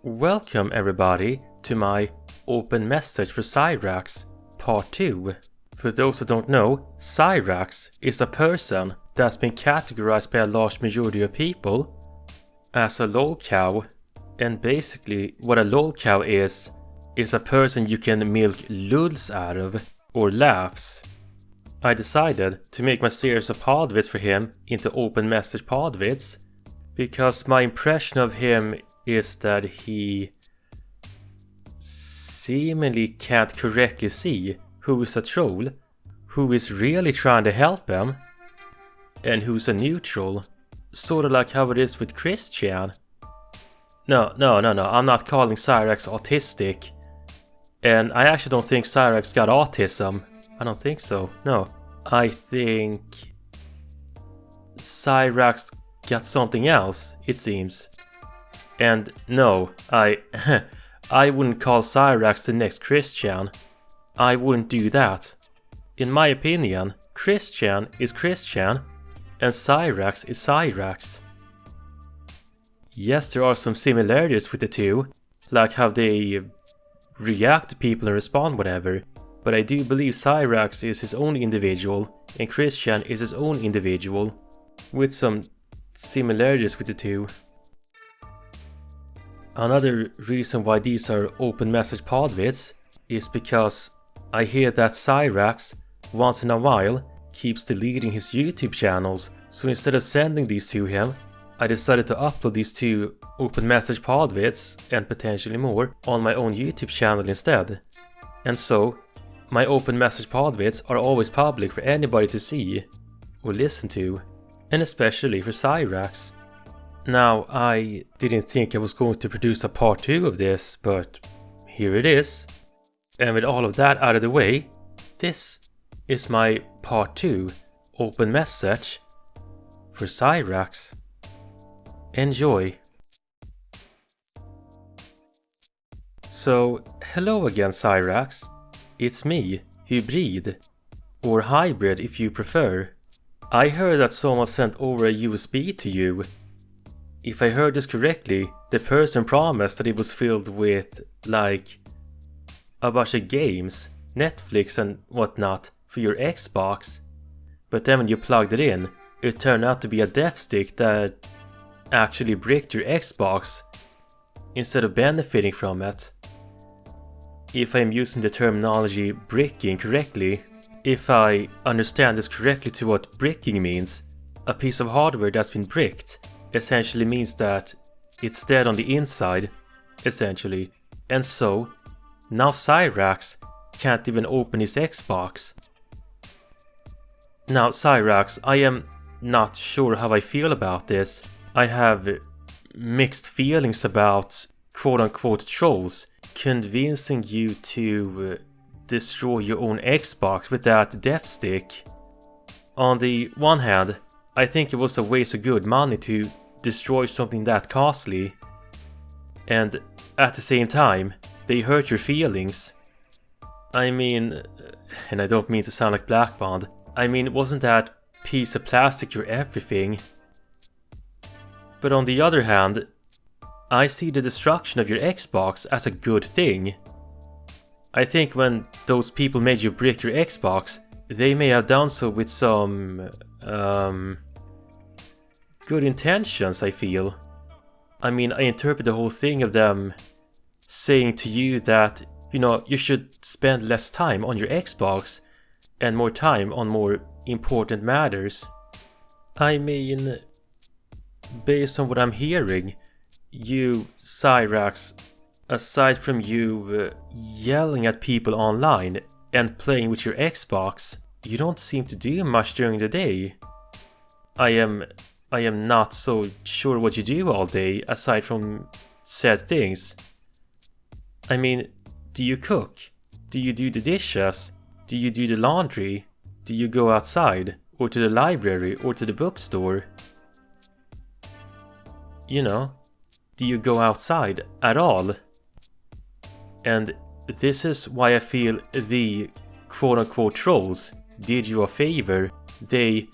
Welcome everybody to my open message for Cyraxx part 2. For those who don't know, Cyraxx is a person that's been categorized by a large majority of people as a lolcow, and basically what a lolcow is a person you can milk lulz out of, or laughs. I decided to make my series of PodVids for him into open message PodVids because my impression of him is that he seemingly can't correctly see who is a troll, who is really trying to help him, and who's a neutral. Sort of like how it is with Christian. No, I'm not calling Cyraxx autistic. And I actually don't think Cyraxx got autism. I don't think so, no. I think Cyraxx got something else, it seems. And no, I wouldn't call Cyraxx the next Christian. I wouldn't do that. In my opinion, Christian is Christian, and Cyraxx is Cyraxx. Yes, there are some similarities with the two, like how they react to people and respond whatever, but I do believe Cyraxx is his own individual, and Christian is his own individual, with some similarities with the two. Another reason why these are open message podvids is because I hear that Cyraxx, once in a while, keeps deleting his YouTube channels, so instead of sending these to him, I decided to upload these two open message podvids, and potentially more, on my own YouTube channel instead. And so, my open message podvids are always public for anybody to see or listen to, and especially for Cyraxx. Now, I didn't think I was going to produce a part 2 of this, but here it is. And with all of that out of the way, this is my part 2 open message for Cyraxx. Enjoy! So, hello again Cyraxx. It's me, Hybrid, or Hybrid if you prefer. I heard that someone sent over a USB to you. If I heard this correctly, the person promised that it was filled with, like, a bunch of games, Netflix and whatnot for your Xbox. But then when you plugged it in, it turned out to be a dev stick that actually bricked your Xbox instead of benefiting from it. If I'm using the terminology bricking correctly, if I understand this correctly to what bricking means, a piece of hardware that's been bricked essentially means that it's dead on the inside, essentially. And so, now Cyraxx can't even open his Xbox. Now Cyraxx, I am not sure how I feel about this. I have mixed feelings about quote-unquote trolls convincing you to destroy your own Xbox with that death stick. On the one hand, I think it was a waste of good money to destroy something that costly, and at the same time, they hurt your feelings. I mean, and I don't mean to sound like Black Bond, I mean, wasn't that piece of plastic your everything? But on the other hand, I see the destruction of your Xbox as a good thing. I think when those people made you brick your Xbox, they may have done so with some good intentions, I feel. I mean, I interpret the whole thing of them saying to you that, you know, you should spend less time on your Xbox and more time on more important matters. I mean, based on what I'm hearing, you, Cyraxx, aside from you yelling at people online and playing with your Xbox, you don't seem to do much during the day. I am not so sure what you do all day aside from said things. I mean, do you cook? Do you do the dishes? Do you do the laundry? Do you go outside? Or to the library? Or to the bookstore? You know, do you go outside at all? And this is why I feel the quote-unquote trolls did you a favor. They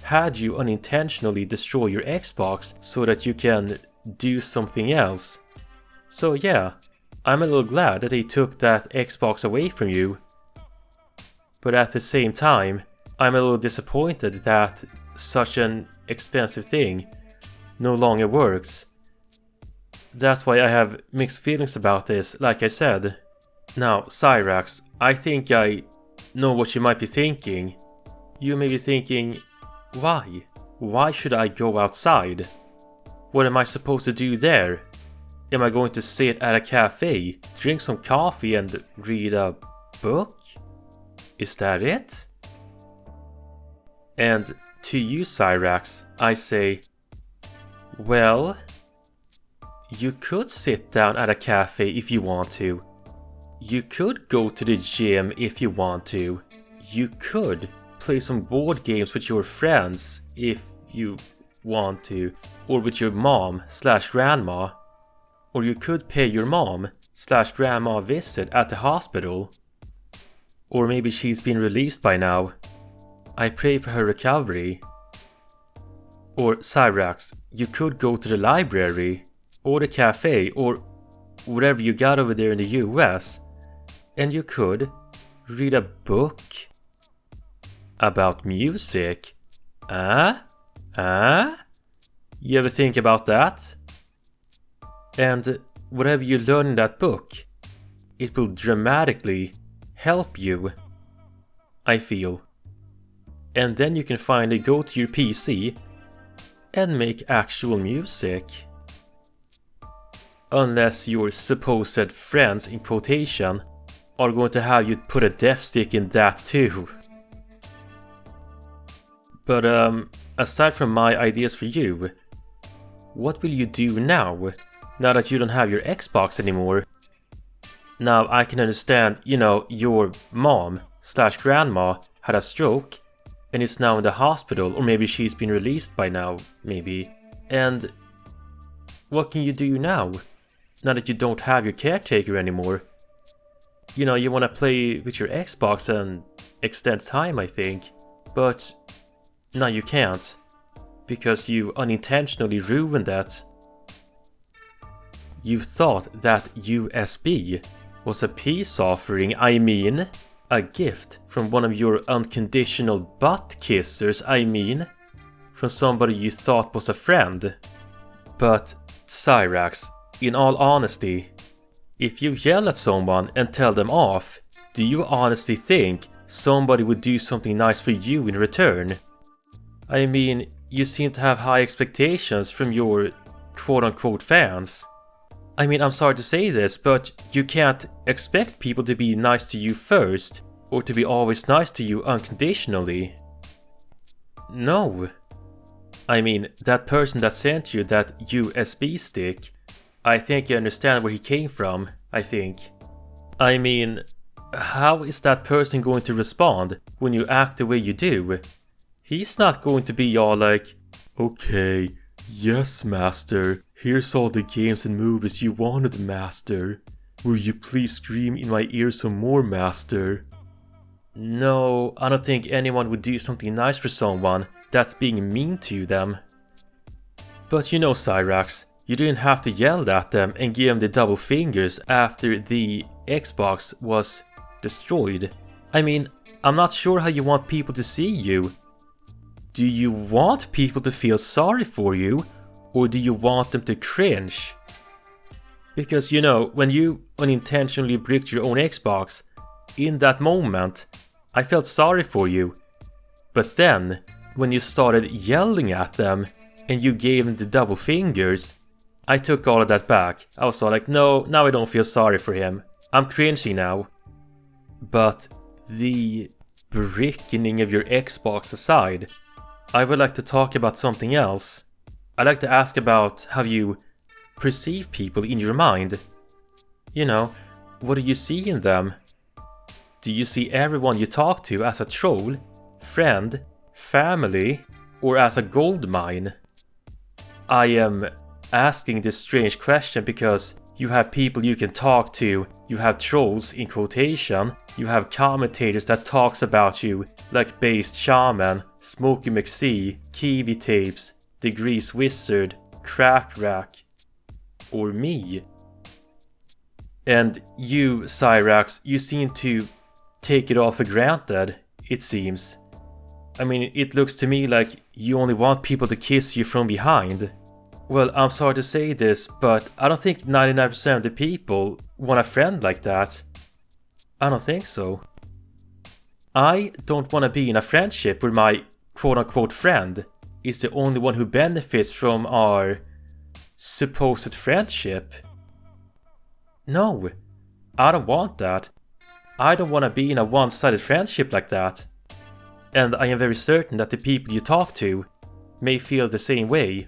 had you unintentionally destroy your Xbox so that you can do something else. So yeah, I'm a little glad that they took that Xbox away from you. But at the same time, I'm a little disappointed that such an expensive thing no longer works. That's why I have mixed feelings about this, like I said. Now, Cyraxx, I think I know what you might be thinking. You may be thinking, why? Why should I go outside? What am I supposed to do there? Am I going to sit at a cafe, drink some coffee and read a book? Is that it? And to you, Cyraxx, I say, well, you could sit down at a cafe if you want to. You could go to the gym if you want to. You could play some board games with your friends if you want to. Or with your mom/grandma. Or you could pay your mom/grandma a visit at the hospital. Or maybe she's been released by now. I pray for her recovery. Or Cyraxx, you could go to the library, or the cafe, or whatever you got over there in the US, and you could read a book about music. You ever think about that? And whatever you learn in that book, it will dramatically help you, I feel. And then you can finally go to your PC and make actual music. Unless your supposed friends, in quotation, are going to have you put a death stick in that too. But aside from my ideas for you, what will you do now that you don't have your Xbox anymore? Now I can understand, your mom/grandma had a stroke and is now in the hospital, or maybe she's been released by now, maybe. And what can you do now that you don't have your caretaker anymore? You want to play with your Xbox and extend time, I think. But now you can't, because you unintentionally ruined that. You thought that USB was a peace offering, a gift from one of your unconditional butt kissers, from somebody you thought was a friend. But Cyraxx, in all honesty, if you yell at someone and tell them off, do you honestly think somebody would do something nice for you in return? You seem to have high expectations from your quote-unquote fans. I'm sorry to say this, but you can't expect people to be nice to you first, or to be always nice to you unconditionally. No. That person that sent you that USB stick, I think you understand where he came from, I think. How is that person going to respond when you act the way you do? He's not going to be all like, okay, yes, master, here's all the games and movies you wanted, master. Will you please scream in my ear some more, master? No, I don't think anyone would do something nice for someone that's being mean to them. But Cyraxx, you didn't have to yell at them and give them the double fingers after the Xbox was destroyed. I'm not sure how you want people to see you. Do you want people to feel sorry for you, or do you want them to cringe? Because when you unintentionally bricked your own Xbox, in that moment, I felt sorry for you. But then, when you started yelling at them, and you gave them the double fingers, I took all of that back. I was all like, no, now I don't feel sorry for him. I'm cringing now. But the bricking of your Xbox aside, I would like to talk about something else. I'd like to ask about how you perceive people in your mind. What do you see in them? Do you see everyone you talk to as a troll, friend, family, or as a gold mine? I am asking this strange question because you have people you can talk to, you have trolls in quotation, you have commentators that talks about you, like Based Shaman, Smokey McSee, Kiwi Tapes, The Grease Wizard, Crack Rack, or me. And you, Cyraxx, you seem to take it all for granted, it seems. I mean, it looks to me like you only want people to kiss you from behind. Well, I'm sorry to say this, but I don't think 99% of the people want a friend like that. I don't think so. I don't want to be in a friendship where my quote-unquote friend is the only one who benefits from our supposed friendship. No, I don't want that. I don't want to be in a one-sided friendship like that. And I am very certain that the people you talk to may feel the same way.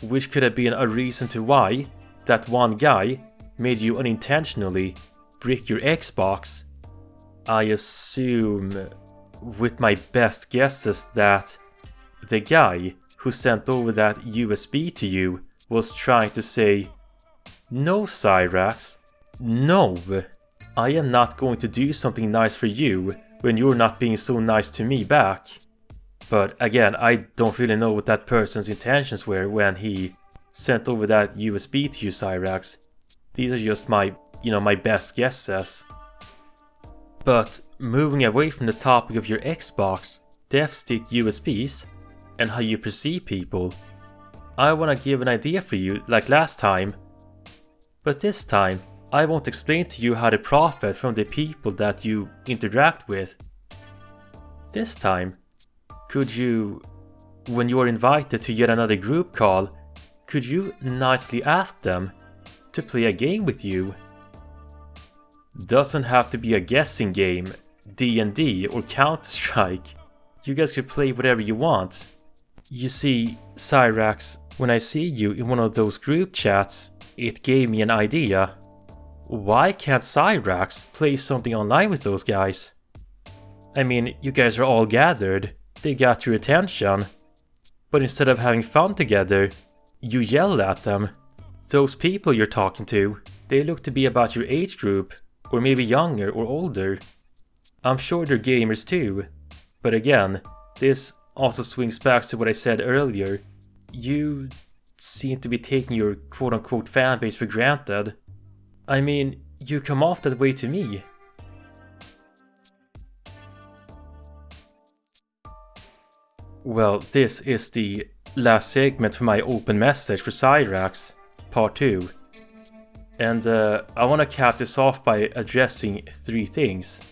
Which could have been a reason to why that one guy made you unintentionally brick your Xbox. I assume, with my best guesses, that the guy who sent over that USB to you was trying to say, "No, Cyraxx, no, I am not going to do something nice for you when you're not being so nice to me back." But again, I don't really know what that person's intentions were when he sent over that USB to you, Cyraxx. These are just my best guesses. But moving away from the topic of your Xbox, dev stick USBs, and how you perceive people, I want to give an idea for you like last time. But this time, I won't explain to you how to profit from the people that you interact with. This time, could you, when you are invited to yet another group call, could you nicely ask them to play a game with you? Doesn't have to be a guessing game, D&D or Counter-Strike. You guys could play whatever you want. You see, Cyraxx, when I see you in one of those group chats, it gave me an idea. Why can't Cyraxx play something online with those guys? I mean, you guys are all gathered, they got your attention, but instead of having fun together, you yell at them. Those people you're talking to, they look to be about your age group, or maybe younger or older. I'm sure they're gamers too, but again, this also swings back to what I said earlier. You seem to be taking your quote-unquote fanbase for granted. I mean, you come off that way to me. Well, this is the last segment for my open message for Cyraxx, part 2. And I want to cap this off by addressing 3 things.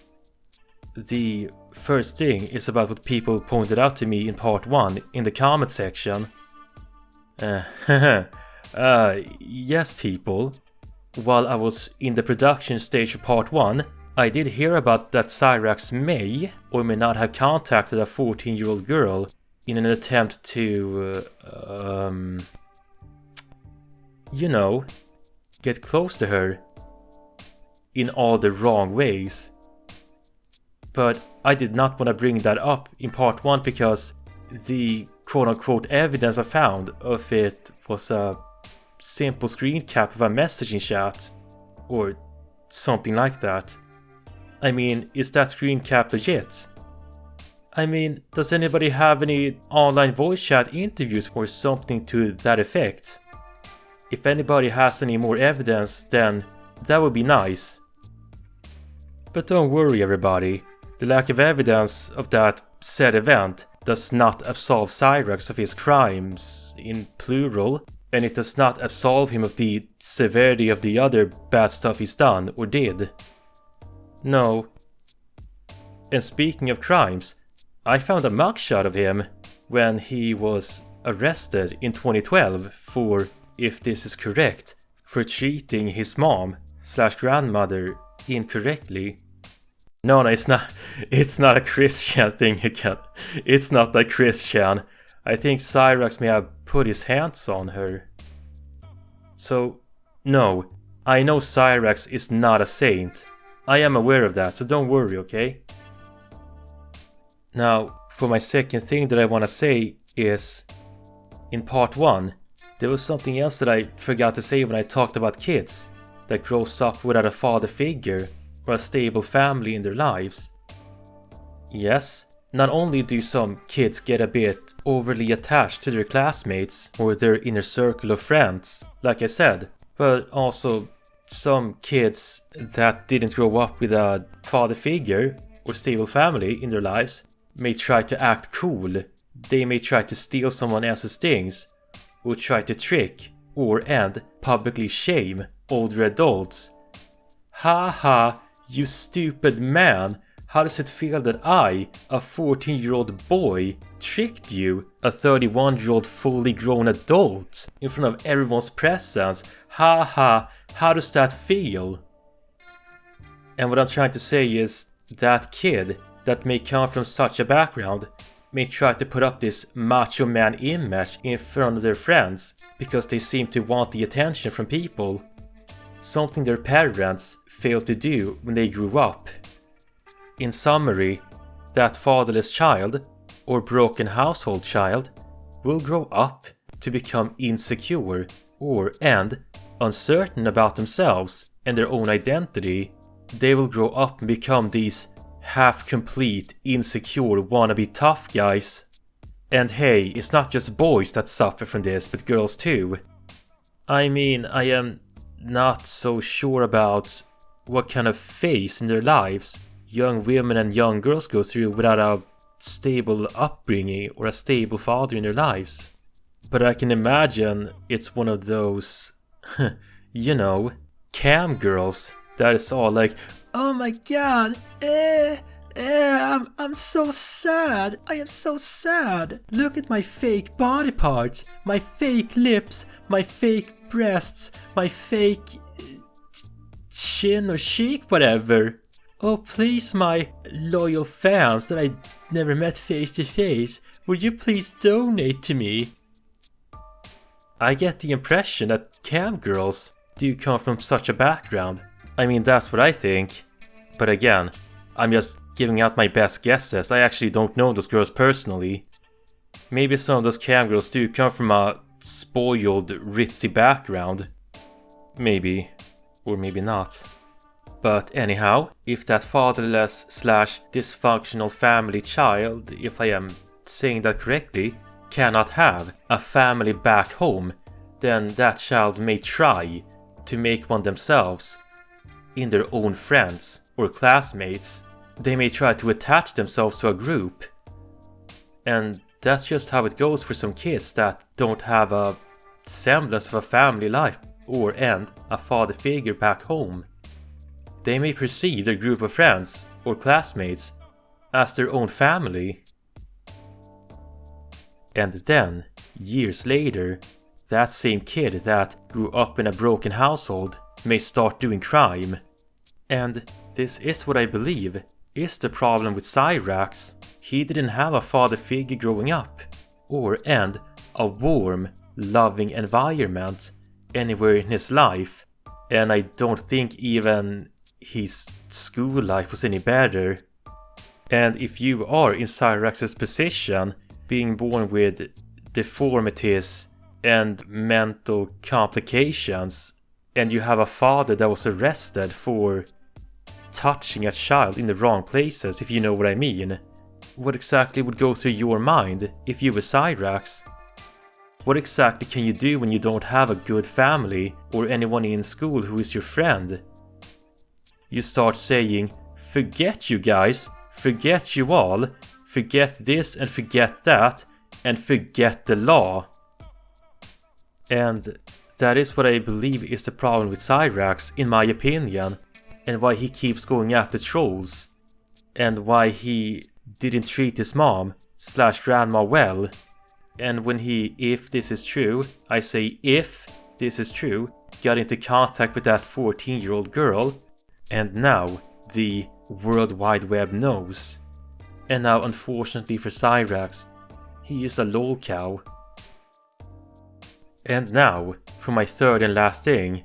The first thing is about what people pointed out to me in part 1 in the comment section. Yes, people. While I was in the production stage of part 1, I did hear about that Cyraxx may or may not have contacted a 14-year-old girl in an attempt to, get close to her in all the wrong ways. But I did not want to bring that up in part 1 because the quote-unquote evidence I found of it was a simple screen cap of a messaging chat, or something like that. I mean, is that screen cap legit? I mean, does anybody have any online voice chat interviews or something to that effect? If anybody has any more evidence, then that would be nice. But don't worry, everybody, the lack of evidence of that said event does not absolve Cyraxx of his crimes, in plural, and it does not absolve him of the severity of the other bad stuff he's done or did. No. And speaking of crimes, I found a mugshot of him when he was arrested in 2012 for, if this is correct, for treating his mom/grandmother incorrectly. No, it's not a Christian thing again. It's not like Christian. I think Cyraxx may have put his hands on her. So, no, I know Cyraxx is not a saint. I am aware of that, so don't worry, okay? Now, for my second thing that I want to say is, in part 1, there was something else that I forgot to say when I talked about kids that grows up without a father figure or a stable family in their lives. Yes, not only do some kids get a bit overly attached to their classmates or their inner circle of friends, like I said, but also some kids that didn't grow up with a father figure or stable family in their lives may try to act cool. They may try to steal someone else's things, or try to trick and publicly shame older adults. Ha ha, you stupid man! How does it feel that I, a 14-year-old boy, tricked you, a 31-year-old fully grown adult, in front of everyone's presence? Ha ha, how does that feel? And what I'm trying to say is, that kid that may come from such a background may try to put up this macho man image in front of their friends because they seem to want the attention from people. Something their parents failed to do when they grew up. In summary, that fatherless child, or broken household child, will grow up to become insecure and uncertain about themselves and their own identity. They will grow up and become these half-complete, insecure, wannabe tough guys. And hey, it's not just boys that suffer from this, but girls too. I mean, I am not so sure about what kind of phase in their lives young women and young girls go through without a stable upbringing or a stable father in their lives. But I can imagine it's one of those, you know, cam girls that is all like, oh my god, I'm so sad, I am so sad. Look at my fake body parts, my fake lips, my fake breasts, my fake chin or cheek, whatever. Oh please, my loyal fans that I never met face to face, would you please donate to me? I get the impression that cam girls do come from such a background. I mean, that's what I think. But again, I'm just giving out my best guesses. I actually don't know those girls personally. Maybe some of those cam girls do come from a spoiled, ritzy background. Maybe. Or maybe not. But anyhow, if that fatherless / dysfunctional family child, if I am saying that correctly, cannot have a family back home, then that child may try to make one themselves, in their own friends or classmates. They may try to attach themselves to a group. And that's just how it goes for some kids that don't have a semblance of a family life and a father figure back home. They may perceive their group of friends or classmates as their own family. And then, years later, that same kid that grew up in a broken household may start doing crime. And this is what I believe is the problem with Cyraxx. He didn't have a father figure growing up, and a warm, loving environment anywhere in his life. And I don't think even his school life was any better. And if you are in Cyraxx's position, being born with deformities and mental complications, and you have a father that was arrested for touching a child in the wrong places, if you know what I mean, what exactly would go through your mind if you were Cyraxx? What exactly can you do when you don't have a good family or anyone in school who is your friend? You start saying, forget you guys, forget you all, forget this and forget that, and forget the law. And that is what I believe is the problem with Cyraxx, in my opinion, and why he keeps going after trolls, and why he didn't treat his mom / grandma well. And when he, if this is true, I say if this is true, got into contact with that 14-year-old girl, and now the World Wide Web knows. And now, unfortunately for Cyraxx, he is a lolcow. And now, for my third and last thing,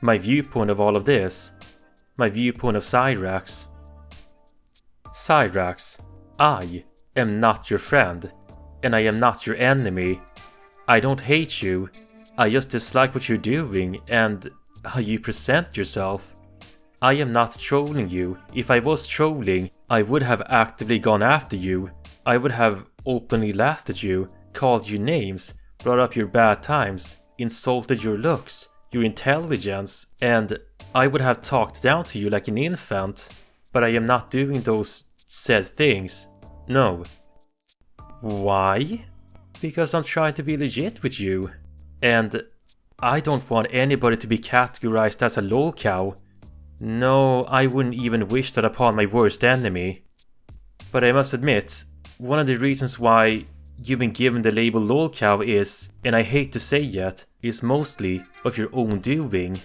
my viewpoint of all of this, my viewpoint of Cyraxx. Cyraxx, I am not your friend, and I am not your enemy. I don't hate you, I just dislike what you're doing and how you present yourself. I am not trolling you. If I was trolling, I would have actively gone after you. I would have openly laughed at you, called you names, brought up your bad times, insulted your looks, your intelligence, and I would have talked down to you like an infant, but I am not doing those said things. No. Why? Because I'm trying to be legit with you. And I don't want anybody to be categorized as a lolcow. No, I wouldn't even wish that upon my worst enemy. But I must admit, one of the reasons why you've been given the label lolcow is, and I hate to say it, is mostly of your own doing.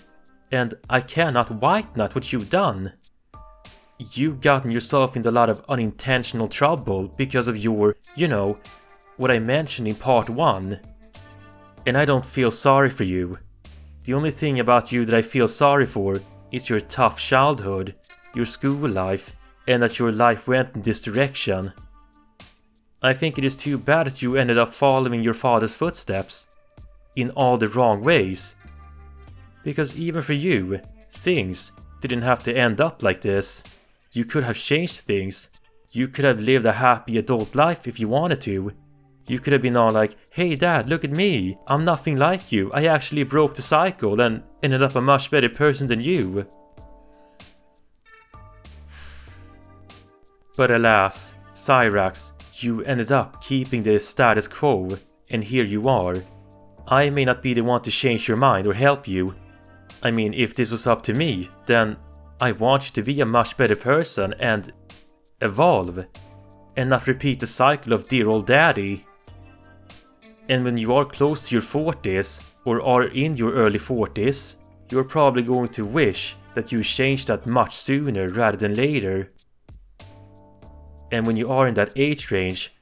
And I cannot white nut what you've done. You've gotten yourself into a lot of unintentional trouble because of your, you know, what I mentioned in part 1. And I don't feel sorry for you. The only thing about you that I feel sorry for is your tough childhood, your school life, and that your life went in this direction. I think it is too bad that you ended up following your father's footsteps in all the wrong ways. Because even for you, things didn't have to end up like this. You could have changed things. You could have lived a happy adult life if you wanted to. You could have been all like, hey dad, look at me, I'm nothing like you, I actually broke the cycle and ended up a much better person than you. But alas, Cyrax, you ended up keeping the status quo, and here you are. I may not be the one to change your mind or help you. I mean, if this was up to me, then I want you to be a much better person and evolve, and not repeat the cycle of dear old daddy. And when you are close to your 40s, or are in your early 40s, you're probably going to wish that you changed that much sooner rather than later. And when you are in that age range,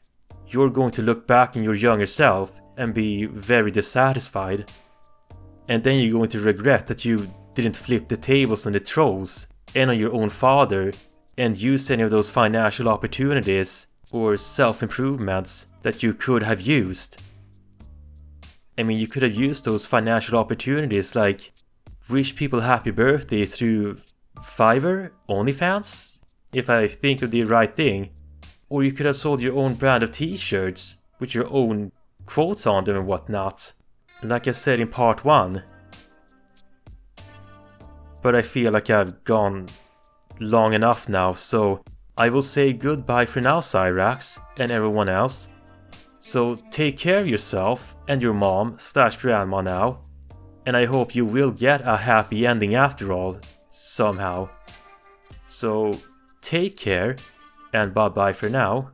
you're going to look back in your younger self and be very dissatisfied. And then you're going to regret that you didn't flip the tables on the trolls and on your own father and use any of those financial opportunities or self-improvements that you could have used. I mean, you could have used those financial opportunities like wish people happy birthday through Fiverr, OnlyFans, if I think of the right thing. Or you could have sold your own brand of t-shirts with your own quotes on them and whatnot, like I said in part 1. But I feel like I've gone long enough now, so I will say goodbye for now, Cyrax, and everyone else. So take care of yourself and your mom/grandma now, and I hope you will get a happy ending after all, somehow. So take care, and bye bye for now.